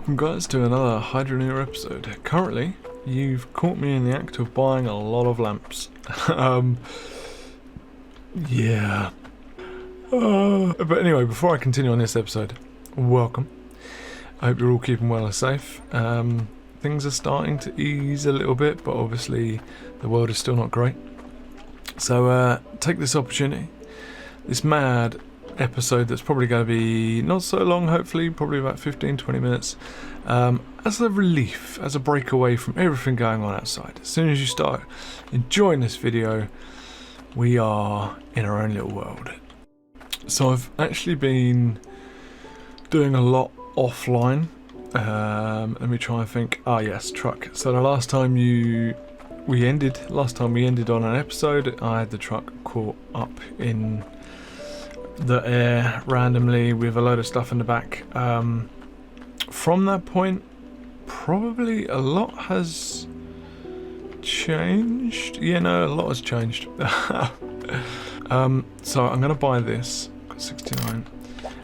Welcome guys to another Hydroneer episode. Currently, you've caught me in the act of buying a lot of lamps. Yeah. But anyway, before I continue on this episode, welcome. I hope you're all keeping well and safe. Things are starting to ease a little bit, but obviously the world is still not great. So take this opportunity, this mad episode that's probably going to be not so long, hopefully, probably about 15-20 minutes, as a relief, as a breakaway from everything going on outside. As soon as you start enjoying this video, we are in our own little world. So I've actually been doing a lot offline. Let me try and think. Yes, truck. So the last time we ended on an episode, I had the truck caught up in the air randomly with a load of stuff in the back. From that point, probably a lot has changed. Yeah, no, a lot has changed. So I'm gonna buy this. Got 69,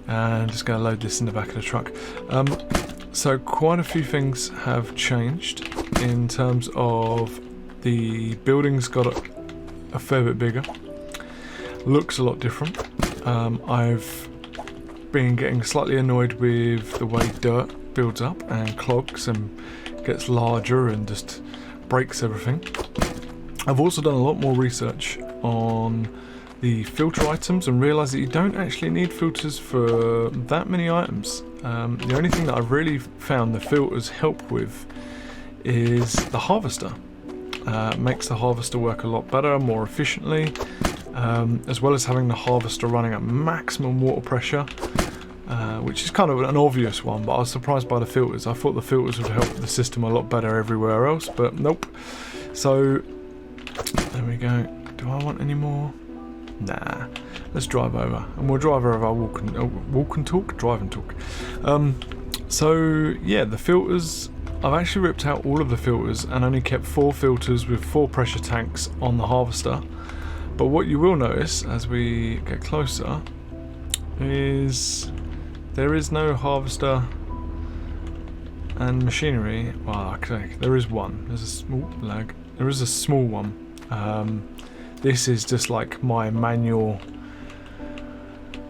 and just gonna load this in the back of the truck. So quite a few things have changed in terms of the building's got a fair bit bigger. Looks a lot different. I've been getting slightly annoyed with the way dirt builds up and clogs and gets larger and just breaks everything. I've also done a lot more research on the filter items and realised that you don't actually need filters for that many items. The only thing that I've really found the filters help with is the harvester. Makes the harvester work a lot better, more efficiently. As well as having the harvester running at maximum water pressure, which is kind of an obvious one, but I was surprised by the filters. I thought the filters would help the system a lot better everywhere else, but nope. So, there we go. Do I want any more? Nah. Let's drive over, and we'll drive over our drive and talk. So, yeah, the filters, I've actually ripped out all of the filters and only kept 4 filters with 4 pressure tanks on the harvester. But what you will notice as we get closer is there is no harvester and machinery. Well, okay, there is one. There's a small lag. There is a small one. This is just like my manual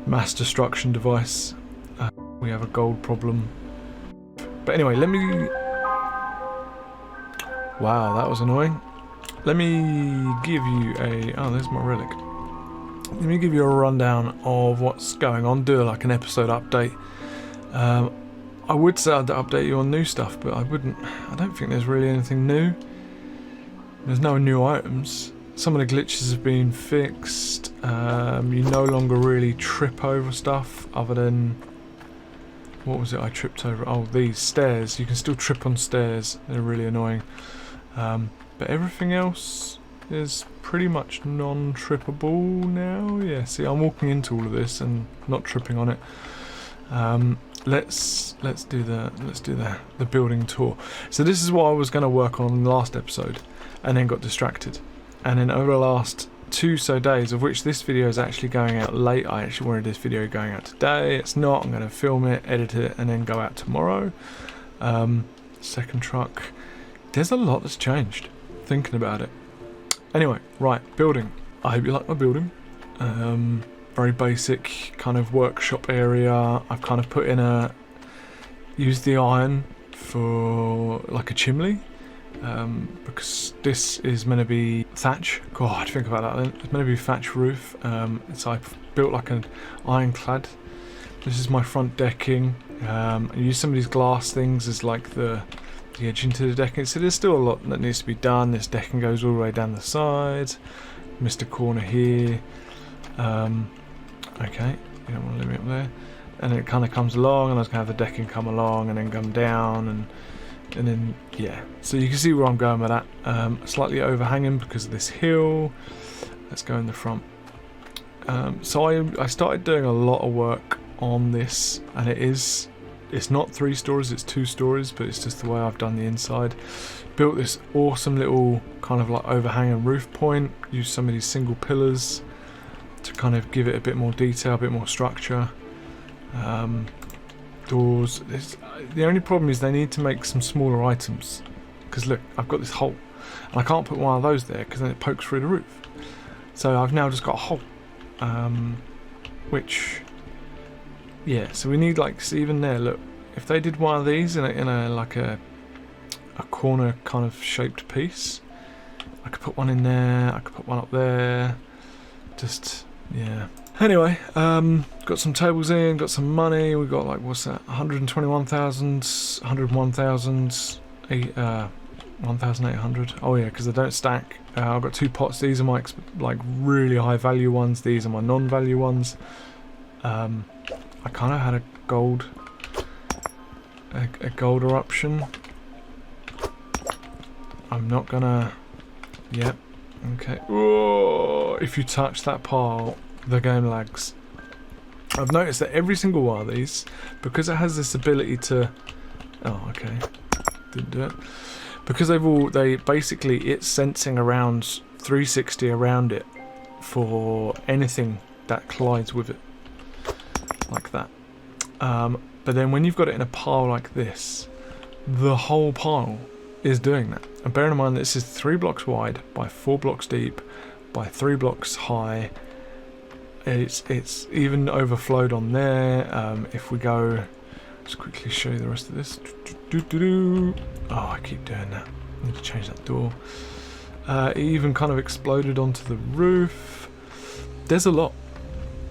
mass destruction device. We have a gold problem. But anyway, let me... Wow, that was annoying. Let me give you a... Oh, there's my relic. Let me give you a rundown of what's going on, do like an episode update. I would say I'd update you on new stuff, but I don't think there's really anything new. There's no new items. Some of the glitches have been fixed. You no longer really trip over stuff other than... What was it I tripped over? Oh, these stairs. You can still trip on stairs. They're really annoying. But everything else is pretty much non-trippable now. Yeah, see, I'm walking into all of this and not tripping on it. Let's do the building tour. So this is what I was going to work on in the last episode, and then got distracted. And then over the last 2 days, of which this video is actually going out late. I actually wanted this video going out today. It's not. I'm going to film it, edit it, and then go out tomorrow. Second truck. There's a lot that's changed, thinking about it. Anyway, right, building. I hope you like my building. Very basic kind of workshop area. I've kind of put in used the iron for like a chimney, because this is meant to be thatch. God, think about that then. It's meant to be thatch roof. So I've built like an ironclad. This is my front decking. I use some of these glass things as like the edge into the decking, so there's still a lot that needs to be done. This decking goes all the way down the side. Missed a corner here. Okay, you don't want to leave me up there. And it kind of comes along, and I was going to have the decking come along and then come down, and then yeah. So you can see where I'm going with that. Slightly overhanging because of this hill. Let's go in the front. So I started doing a lot of work on this, and it's not 3 stories, it's 2 stories, but it's just the way I've done the inside. Built this awesome little kind of like overhanging roof point. Used some of these single pillars to kind of give it a bit more detail, a bit more structure. doors. The only problem is they need to make some smaller items. Because look, I've got this hole. And I can't put one of those there because then it pokes through the roof. So I've now just got a hole. Which, yeah, so we need like, see even there, look. If they did one of these in a like a corner kind of shaped piece, I could put one in there, I could put one up there. Just, yeah. Anyway, got some tables in, got some money. We got like, what's that? 121,000, 101,000, 1,800. Oh yeah, because they don't stack. I've got 2 pots. These are my like really high value ones. These are my non-value ones. I kind of had a gold eruption. I'm not gonna. Yep. Okay. Whoa, if you touch that pile, the game lags. I've noticed that every single one of these, because it has this ability to. Oh, okay. Didn't do it. Because they basically, it's sensing around 360 around it for anything that collides with it, like that. But then when you've got it in a pile like this, the whole pile is doing that. And bear in mind this is 3 blocks wide by 4 blocks deep by 3 blocks high. It's even overflowed on there. If we go, just quickly show you the rest of this. Oh, I keep doing that. I need to change that door. It even kind of exploded onto the roof. There's a lot.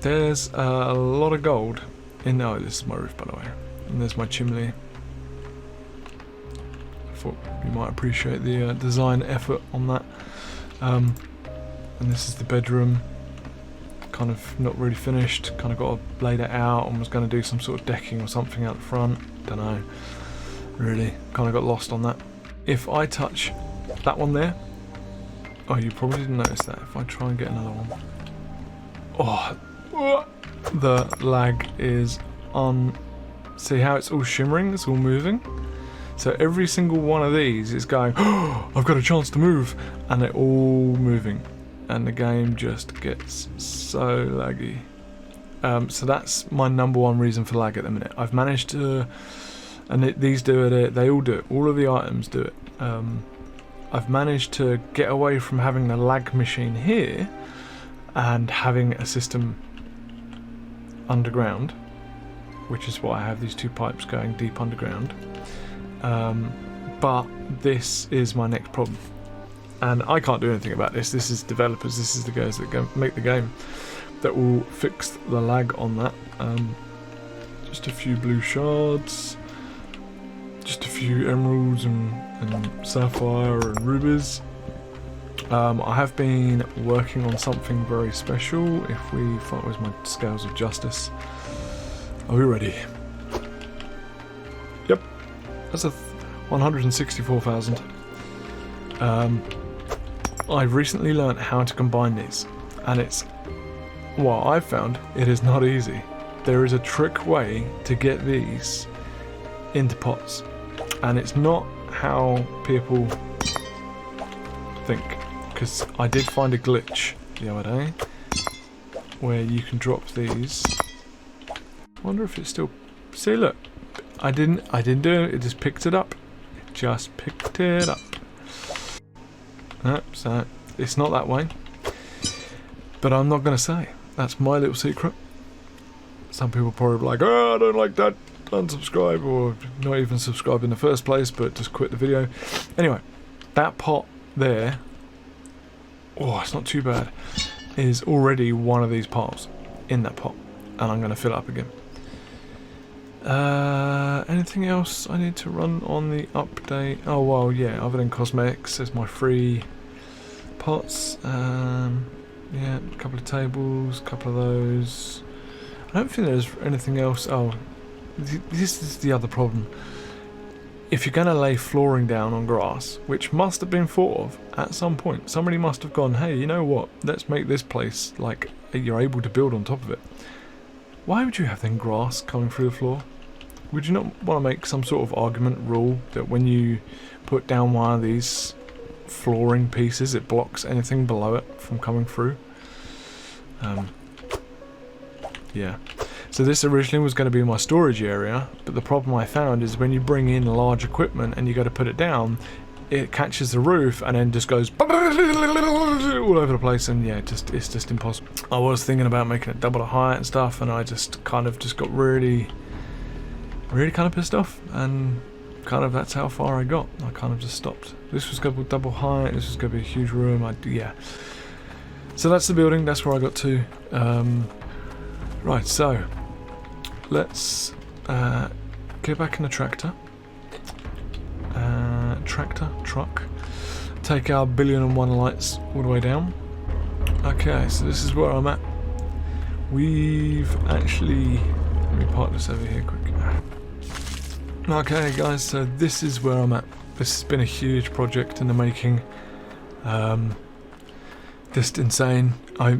There's a lot of gold in. Oh, this is my roof, by the way. And there's my chimney. I thought you might appreciate the design effort on that. And this is the bedroom. Kind of not really finished. Kind of got to lay that out and was going to do some sort of decking or something out the front. Don't know. Really, kind of got lost on that. If I touch that one there, oh, you probably didn't notice that. If I try and get another one, oh, the lag is on. See how it's all shimmering? It's all moving. So every single one of these is going, oh, I've got a chance to move, and they're all moving, and the game just gets so laggy. So that's my #1 reason for lag at the minute. I've managed to. And these do it, they all do it, all of the items do it. I've managed to get away from having the lag machine here and having a system underground, which is why I have these 2 pipes going deep underground. But this is my next problem. And I can't do anything about this. This is developers, this is the guys that go make the game that will fix the lag on that. Just a few blue shards. Just a few emeralds and sapphire and rubies. I have been working on something very special. If we find, where's my scales of justice? Are we ready? Yep, that's a 164,000. I've recently learnt how to combine these, and it's, well, I've found it is not easy. There is a trick way to get these into pots. And it's not how people think, because I did find a glitch the other day where you can drop these. I wonder if it's still. See, look, I didn't do it. It just picked it up. It just picked it up. No, so it's not that way. But I'm not going to say. That's my little secret. Some people probably be like, oh, I don't like that. Unsubscribe, or not even subscribe in the first place, but just quit the video. Anyway, that pot there, oh, it's not too bad, is already one of these piles in that pot, and I'm going to fill it up again. Anything else I need to run on the update? Oh, well, yeah, other than cosmetics, there's my free pots. Yeah, a couple of tables, a couple of those. I don't think there's anything else. Oh, this is the other problem. If you're going to lay flooring down on grass, which must have been thought of at some point, somebody must have gone, hey, you know what, let's make this place like you're able to build on top of it. Why would you have then grass coming through the floor? Would you not want to make some sort of argument rule that when you put down one of these flooring pieces, it blocks anything below it from coming through? Yeah. So this originally was going to be my storage area, but the problem I found is when you bring in large equipment and you go to put it down, it catches the roof and then just goes all over the place, and yeah, it's just impossible. I was thinking about making it double the height and stuff, and I just got really kind of pissed off, and kind of that's how far I got. I kind of just stopped. This was going to be double height, this was going to be a huge room, yeah. So that's the building, that's where I got to. Right, so let's get back in the tractor. Truck. Take our 1,000,001 lights all the way down. Okay, so this is where I'm at. We've actually... Let me park this over here quick. Okay guys, so this is where I'm at. This has been a huge project in the making. Just insane. I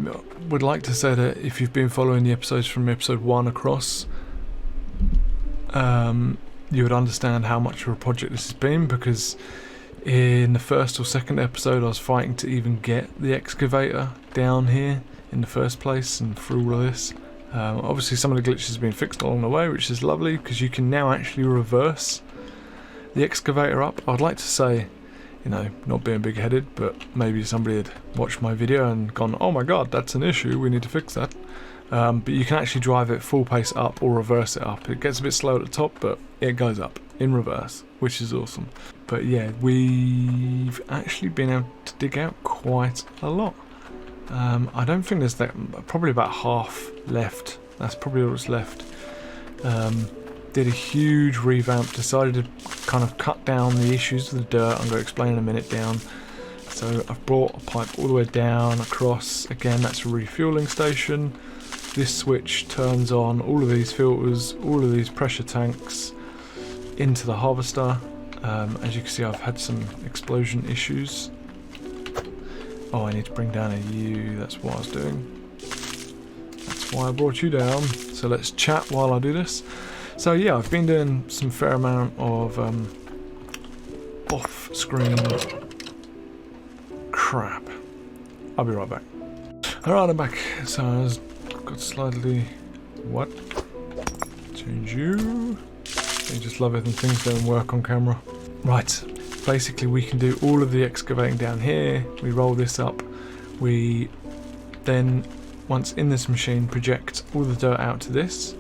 would like to say that if you've been following the episodes from episode 1 across, you would understand how much of a project this has been, because in the first or second episode I was fighting to even get the excavator down here in the first place, and through all of this. Obviously some of the glitches have been fixed along the way, which is lovely, because you can now actually reverse the excavator up. I'd like to say, you know, not being big-headed, but maybe somebody had watched my video and gone, oh my god, that's an issue, we need to fix that. But you can actually drive it full pace up or reverse it up. It gets a bit slow at the top, but it goes up in reverse, which is awesome. But yeah, we've actually been able to dig out quite a lot. I don't think there's that, probably about half left. That's probably all that's left. Did a huge revamp, decided to kind of cut down the issues with the dirt. I'm going to explain in a minute down. So I've brought a pipe all the way down, across. Again, that's a refueling station. This switch turns on all of these filters, all of these pressure tanks into the harvester. As you can see, I've had some explosion issues. Oh, I need to bring down a U, that's what I was doing. That's why I brought you down. So let's chat while I do this. So yeah, I've been doing some fair amount of off-screen crap. I'll be right back. Alright, I'm back. So I was got slightly... What? Change you. I just love it when things don't work on camera. Right, basically we can do all of the excavating down here. We roll this up. We then, once in this machine, project all the dirt out to this.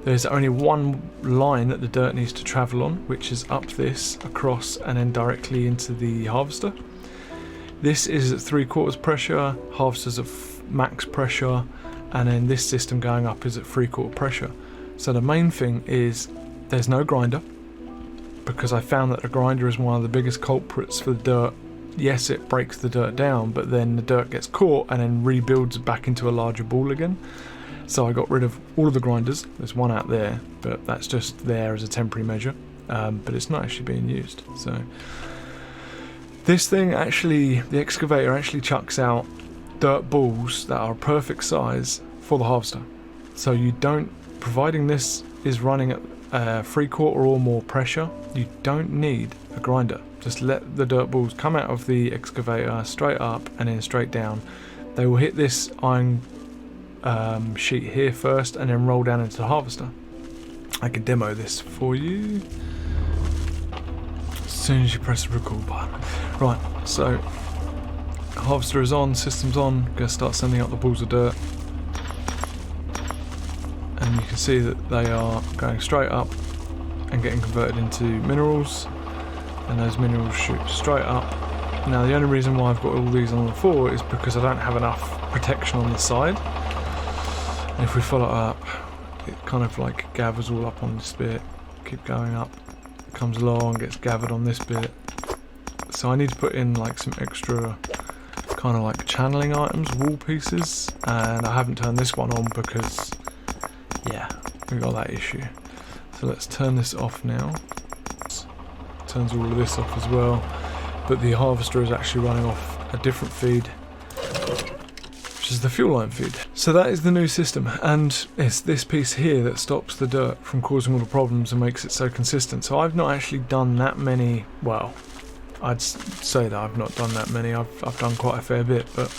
There's only one line that the dirt needs to travel on, which is up this, across, and then directly into the harvester. This is at 3/4 pressure, harvester's at max pressure, and then this system going up is at 3/4 pressure. So the main thing is there's no grinder, because I found that the grinder is one of the biggest culprits for the dirt. Yes, it breaks the dirt down, but then the dirt gets caught and then rebuilds back into a larger ball again. So I got rid of all of the grinders. There's one out there, but that's just there as a temporary measure, but it's not actually being used. So this thing actually, the excavator actually chucks out dirt balls that are perfect size for the harvester. So you don't, providing this is running at 3/4 or more pressure, you don't need a grinder. Just let the dirt balls come out of the excavator straight up and then straight down. They will hit this iron sheet here first and then roll down into the harvester. I can demo this for you as soon as you press the record button. Right, so harvester is on, system's on, gonna start sending out the balls of dirt, and you can see that they are going straight up and getting converted into minerals, and those minerals shoot straight up. Now the only reason why I've got all these on the floor is because I don't have enough protection on the side. And if we follow it up, it kind of like gathers all up on this bit, keep going up, comes along, gets gathered on this bit. So I need to put in like some extra kind of like channeling items, wall pieces, and I haven't turned this one on because, yeah, we got that issue. So let's turn this off now. Turns all of this off as well, but the harvester is actually running off a different feed, which is the fuel line feed. So that is the new system, and it's this piece here that stops the dirt from causing all the problems and makes it so consistent. So I've not actually done that many, well, I'd say that I've not done that many, I've done quite a fair bit, but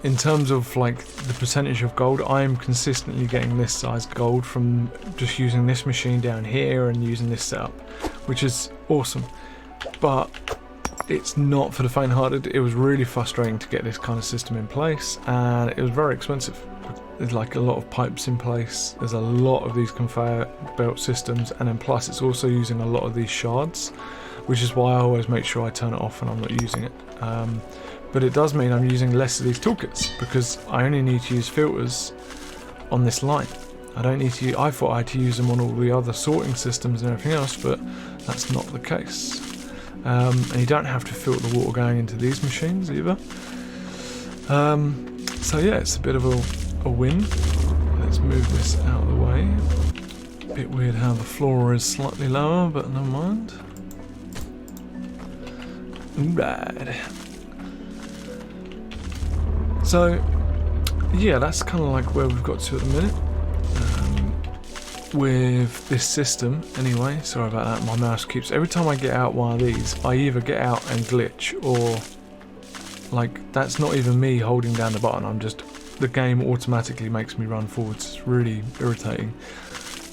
in terms of like the percentage of gold, I am consistently getting this size gold from just using this machine down here and using this setup, which is awesome. But it's not for the faint-hearted. It was really frustrating to get this kind of system in place, and it was very expensive. There's like a lot of pipes in place, there's a lot of these conveyor belt systems, and then plus it's also using a lot of these shards, which is why I always make sure I turn it off when I'm not using it. But it does mean I'm using less of these toolkits, because I only need to use filters on this line. I don't need to. I thought I had to use them on all the other sorting systems and everything else, but that's not the case. And you don't have to filter the water going into these machines either. So yeah, it's a bit of a win. Let's move this out of the way. Bit weird how the floor is slightly lower, but never mind. Right. So yeah, that's kind of like where we've got to at the minute. With this system anyway, sorry about that, my mouse keeps, every time I get out one of these, I either get out and glitch, or like that's not even me holding down the button, I'm just, the game automatically makes me run forwards. It's really irritating.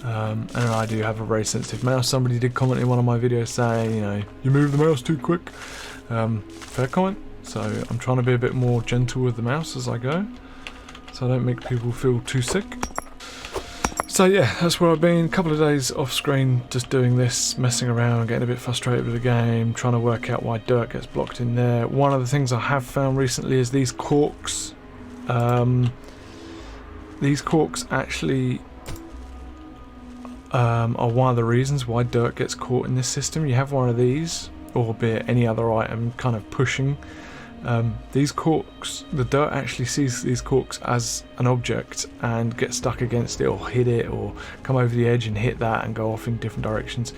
And I do have a very sensitive mouse. Somebody did comment in one of my videos saying, you know, you move the mouse too quick. Fair comment. So I'm trying to be a bit more gentle with the mouse as I go, so I don't make people feel too sick. So yeah, that's where I've been. A couple of days off screen just doing this, messing around, getting a bit frustrated with the game, trying to work out why dirt gets blocked in there. One of the things I have found recently is these corks. These corks actually are one of the reasons why dirt gets caught in this system. You have one of these, or be it any other item kind of pushing. These corks, the dirt actually sees these corks as an object and gets stuck against it, or hit it, or come over the edge and hit that and go off in different directions.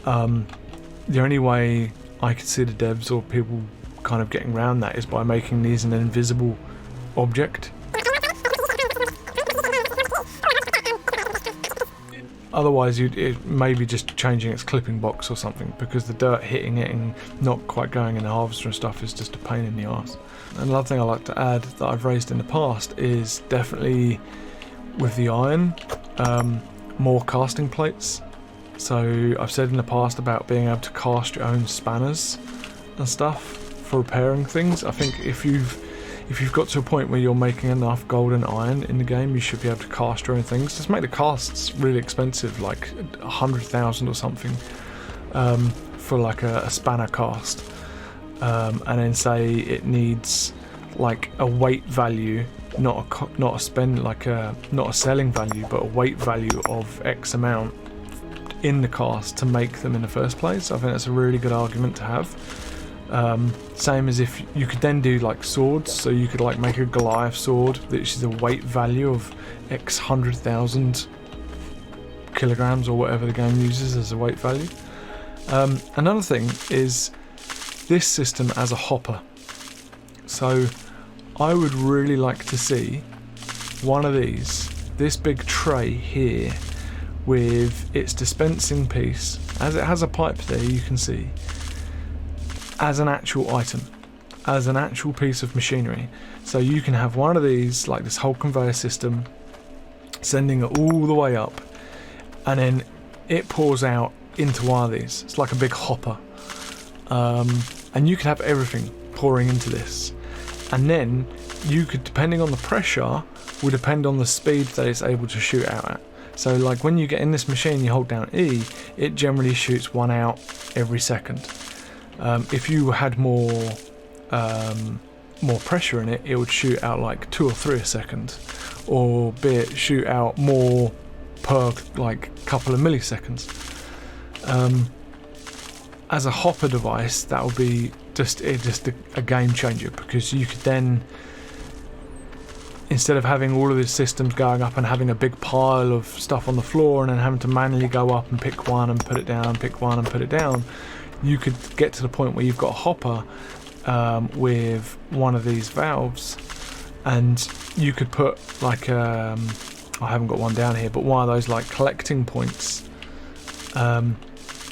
The only way I could see the devs or people kind of getting around that is by making these an invisible object. Otherwise, it may be just changing its clipping box or something, because the dirt hitting it and not quite going in the harvester and stuff is just a pain in the arse. Another thing I like to add that I've raised in the past is definitely with the iron, more casting plates. So I've said in the past about being able to cast your own spanners and stuff for repairing things. I think if you've got to a point where you're making enough gold and iron in the game, you should be able to cast your own things. Just make the casts really expensive, like 100,000 or something, for like a spanner cast, and then say it needs like a weight value, not a selling value, but a weight value of X amount in the cast to make them in the first place. I think that's a really good argument to have. Same as if you could then do like swords, so you could like make a Goliath sword which is a weight value of X 100,000 kilograms or whatever the game uses as a weight value. Another thing is this system as a hopper. So I would really like to see one of these, this big tray here with its dispensing piece, as it has a pipe there you can see, as an actual item, as an actual piece of machinery. So you can have one of these, like this whole conveyor system, sending it all the way up, and then it pours out into one of these. It's like a big hopper. And you could have everything pouring into this. And then you could, depending on the pressure, will depend on the speed that it's able to shoot out at. So like when you get in this machine, you hold down E, it generally shoots one out every second. If you had more pressure in it, it would shoot out like 2 or 3 a second, or be it shoot out more per like couple of milliseconds. As a hopper device, that would be just a game changer, because you could then, instead of having all of these systems going up and having a big pile of stuff on the floor and then having to manually go up and pick one and put it down, pick one and put it down, you could get to the point where you've got a hopper with one of these valves, and you could put like I haven't got one down here, but one of those like collecting points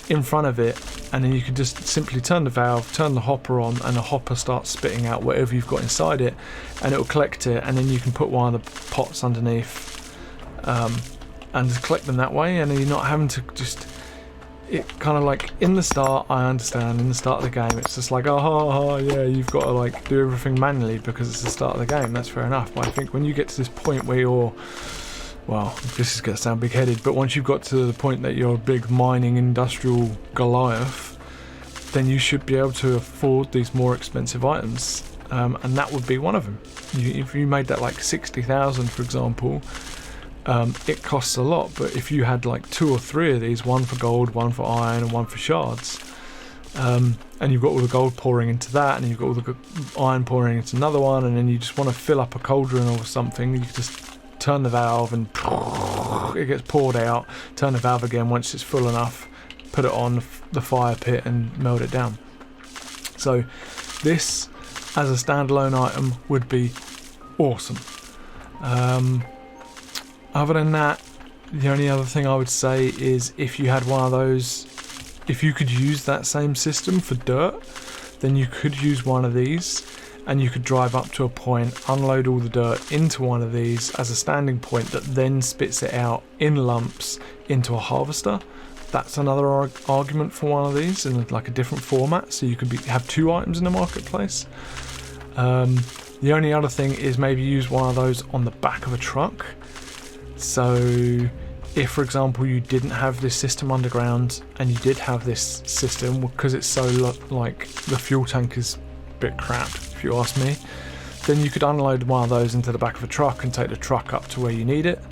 in front of it, and then you can just simply turn the valve, turn the hopper on, and the hopper starts spitting out whatever you've got inside it, and it'll collect it, and then you can put one of the pots underneath and just collect them that way, and then you're not having to just... It kind of like, in the start, I understand, in the start of the game, it's just like, oh yeah, you've got to like do everything manually because it's the start of the game. That's fair enough. But I think when you get to this point where you're, well, this is going to sound big-headed, but once you've got to the point that you're a big mining industrial Goliath, then you should be able to afford these more expensive items, and that would be one of them. If you made that like 60,000, for example, it costs a lot, but if you had like 2 or 3 of these, one for gold, one for iron, and one for shards, and you've got all the gold pouring into that, and you've got all the iron pouring into another one, and then you just want to fill up a cauldron or something, you can just turn the valve and it gets poured out, turn the valve again once it's full enough, put it on the fire pit and melt it down. So this as a standalone item would be awesome. Other than that, the only other thing I would say is if you had one of those, if you could use that same system for dirt, then you could use one of these and you could drive up to a point, unload all the dirt into one of these as a standing point that then spits it out in lumps into a harvester. That's another argument for one of these in like a different format, so you could have 2 items in the marketplace. The only other thing is maybe use one of those on the back of a truck. So if, for example, you didn't have this system underground and you did have this system, because it's so like the fuel tank is a bit crap, if you ask me, then you could unload one of those into the back of a truck and take the truck up to where you need it.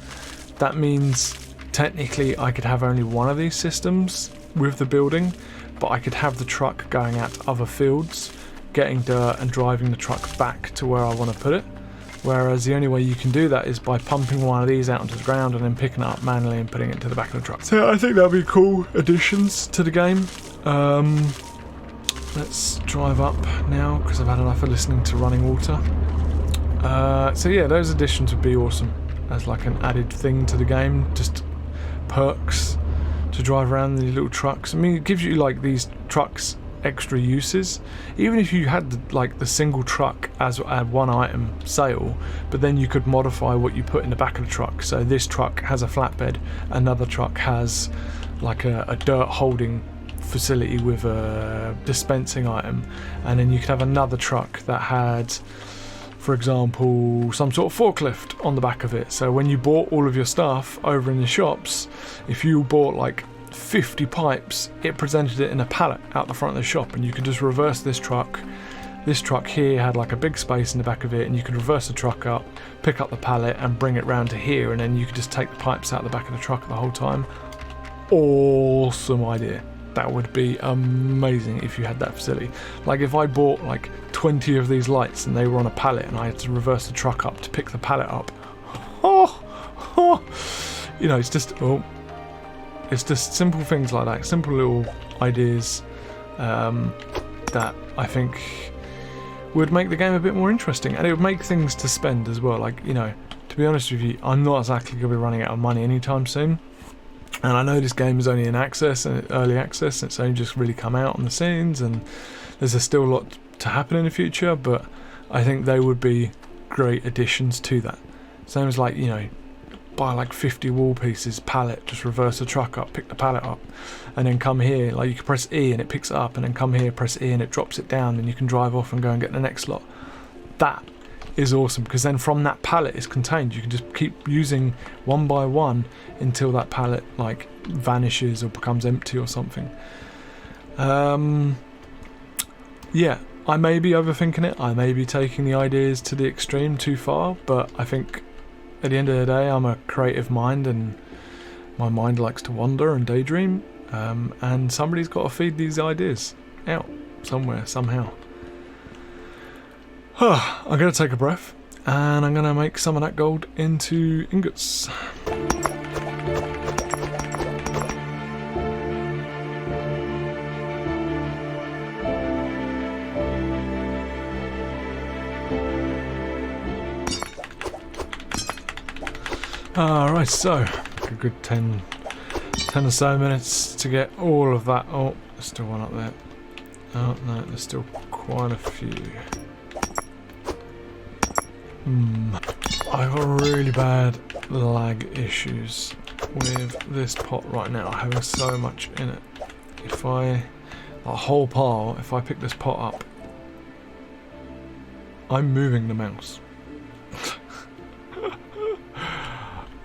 That means technically I could have only one of these systems with the building, but I could have the truck going out to other fields, getting dirt and driving the truck back to where I want to put it. Whereas the only way you can do that is by pumping one of these out onto the ground and then picking it up manually and putting it into the back of the truck. So I think that'll be cool additions to the game. Let's drive up now because I've had enough of listening to running water. So yeah, those additions would be awesome as like an added thing to the game. Just perks to drive around these little trucks. I mean, it gives you like these trucks extra uses, even if you had the single truck as one item sale, but then you could modify what you put in the back of the truck. So this truck has a flatbed, another truck has like a dirt holding facility with a dispensing item, and then you could have another truck that had, for example, some sort of forklift on the back of it. So when you bought all of your stuff over in the shops, if you bought like 50 pipes, it presented it in a pallet out the front of the shop, and you could just reverse this truck. This truck here had like a big space in the back of it, and you could reverse the truck up, pick up the pallet and bring it round to here, and then you could just take the pipes out the back of the truck the whole time. Awesome idea. That would be amazing if you had that facility. Like if I bought like 20 of these lights and they were on a pallet and I had to reverse the truck up to pick the pallet up. You know, it's just simple things like that, simple little ideas that I think would make the game a bit more interesting, and it would make things to spend as well. Like, you know, to be honest with you, I'm not exactly going to be running out of money anytime soon, and I know this game is only in access and early access, and it's only just really come out on the scenes, and there's still a lot to happen in the future, but I think they would be great additions to that. Same as, like, you know, buy like 50 wall pieces, pallet, just reverse the truck up, pick the pallet up, and then come here, like you can press E and it picks it up, and then come here, press E and it drops it down, and you can drive off and go and get the next lot. That is awesome, because then from that pallet is contained, you can just keep using one by one until that pallet like vanishes or becomes empty or something. Yeah, I may be overthinking it, I may be taking the ideas to the extreme too far, but I think at the end of the day, I'm a creative mind, and my mind likes to wander and daydream, and somebody's got to feed these ideas out somewhere, somehow. I'm going to take a breath, and I'm going to make some of that gold into ingots. Alright, so a good 10 10 or so minutes to get all of that. Oh, there's still one up there. Oh no, there's still quite a few. I've got really bad lag issues with this pot right now, having so much in it. If a whole pile, if I pick this pot up, I'm moving the mouse.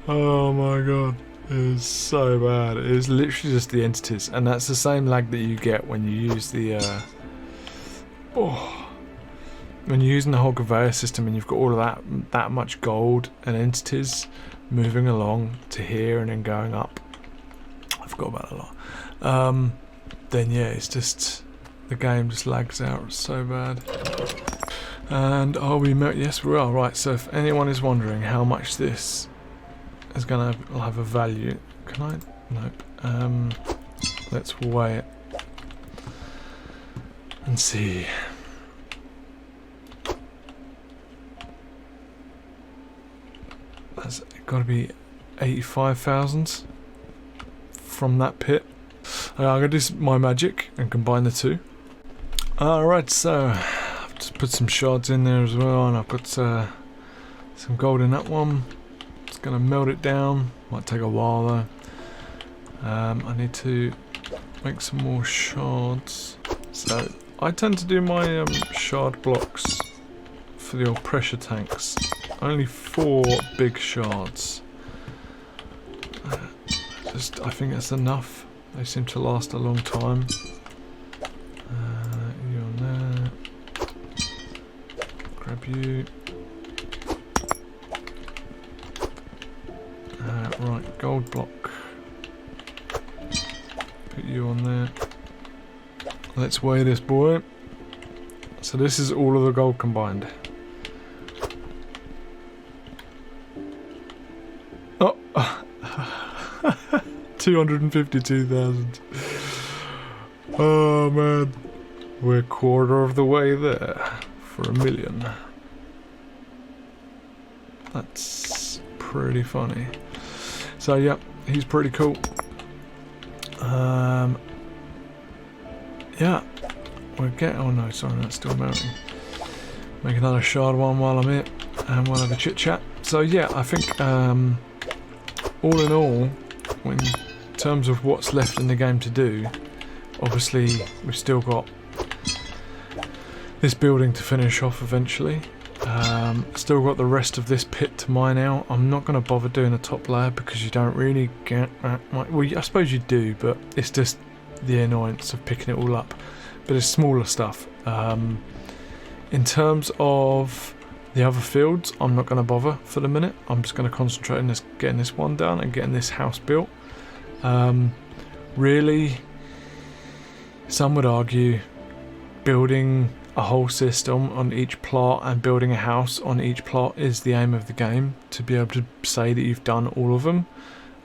Oh my god, it is so bad. It is literally just the entities, and that's the same lag that you get when you use the when you're using the whole conveyor system and you've got all of that much gold and entities moving along to here and then going up. I forgot about that a lot. Then yeah, it's just the game just lags out so bad. And are we yes we are. Right, so if anyone is wondering how much this is gonna have a value, can I? Nope. Let's weigh it and see. That's got to be 85,000 from that pit. I'm going to do my magic and combine the two. Alright, so I've just put some shards in there as well, and I've got some gold in that one. Just going to melt it down. Might take a while though. I need to make some more shards. So I tend to do my shard blocks for the old pressure tanks. Only 4 big shards. I think that's enough. They seem to last a long time. You on there. Grab you. Right, gold block. Put you on there. Let's weigh this boy. So this is all of the gold combined. Oh, 252,000. Oh man, we're a quarter of the way there for $1 million. That's pretty funny. So yeah, he's pretty cool. Yeah, we're getting. Oh no, sorry, that's still melting. Make another shard one while I'm here, and we'll have a chit chat. So yeah, I think all in all, in terms of what's left in the game to do, obviously we've still got this building to finish off eventually. Still got the rest of this pit to mine out. I'm not going to bother doing a top layer because you don't really get that much. Well, I suppose you do, but it's just the annoyance of picking it all up. But it's smaller stuff. In terms of the other fields, I'm not going to bother for the minute. I'm just going to concentrate on this, getting this one done and getting this house built. Really, some would argue building a whole system on each plot and building a house on each plot is the aim of the game, to be able to say that you've done all of them.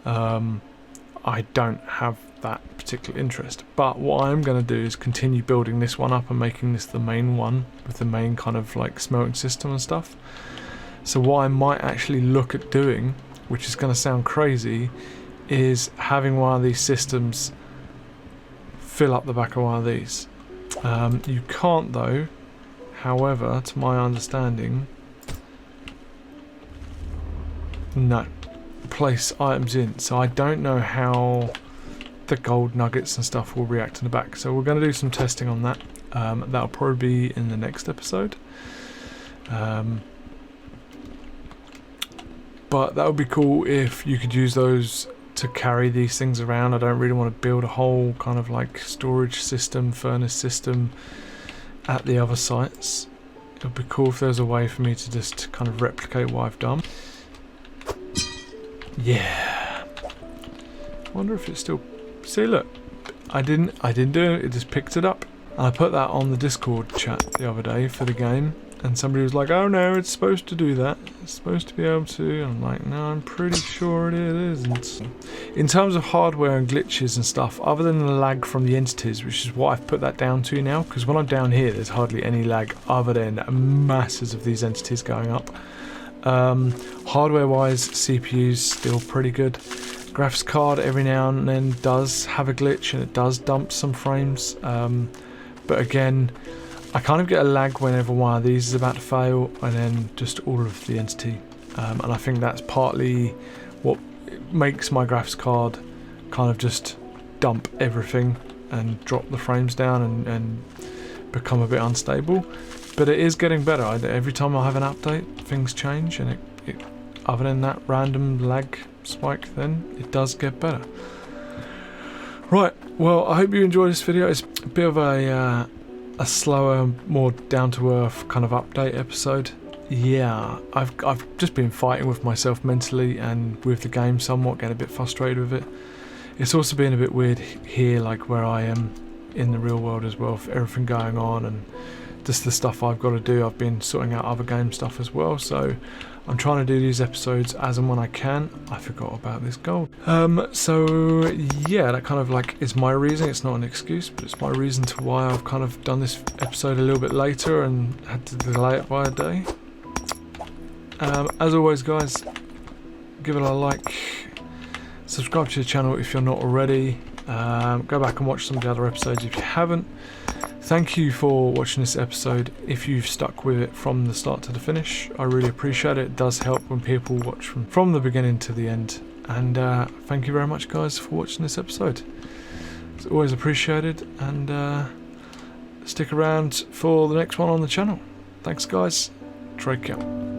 I don't have that particular interest, but what I'm going to do is continue building this one up and making this the main one with the main kind of like smelting system and stuff. So what I might actually look at doing, which is going to sound crazy, is having one of these systems fill up the back of one of these. You can't though, however, to my understanding, no, place items in, so I don't know how the gold nuggets and stuff will react in the back, so we're going to do some testing on that. That'll probably be in the next episode, but that would be cool if you could use those to carry these things around. I don't really want to build a whole kind of like storage system, furnace system at the other sites. It would be cool if there was a way for me to just kind of replicate what I've done. Yeah. I wonder if it's still... See, look, I didn't do it, it just picked it up. And I put that on the Discord chat the other day for the game, and somebody was like, oh no, it's supposed to do that. It's supposed to be able to. And I'm like, no, I'm pretty sure it isn't. In terms of hardware and glitches and stuff, other than the lag from the entities, which is what I've put that down to now, because when I'm down here, there's hardly any lag other than masses of these entities going up. Hardware-wise, CPU's still pretty good. graphics card every now and then does have a glitch and it does dump some frames, but again, I kind of get a lag whenever one of these is about to fail, and then just all of the entity, and I think that's partly what makes my graphics card kind of just dump everything and drop the frames down and become a bit unstable. But it is getting better. Every time I have an update, things change, and it other than that random lag spike, then it does get better. Right, well, I hope you enjoyed this video. It's a bit of a slower, more down-to-earth kind of update episode. Yeah, I've just been fighting with myself mentally and with the game somewhat, getting a bit frustrated with it. It's also been a bit weird here, like where I am in the real world as well, with everything going on and just the stuff I've got to do. I've been sorting out other game stuff as well, so I'm trying to do these episodes as and when I can. I forgot about this gold. So yeah, that kind of like is my reason. It's not an excuse, but it's my reason to why I've kind of done this episode a little bit later and had to delay it by a day. As always, guys, give it a like, subscribe to the channel if you're not already, go back and watch some of the other episodes if you haven't. Thank you for watching this episode. If you've stuck with it from the start to the finish, I really appreciate it. It does help when people watch from the beginning to the end. And thank you very much, guys, for watching this episode. It's always appreciated, and stick around for the next one on the channel. Thanks, guys. Drayke out.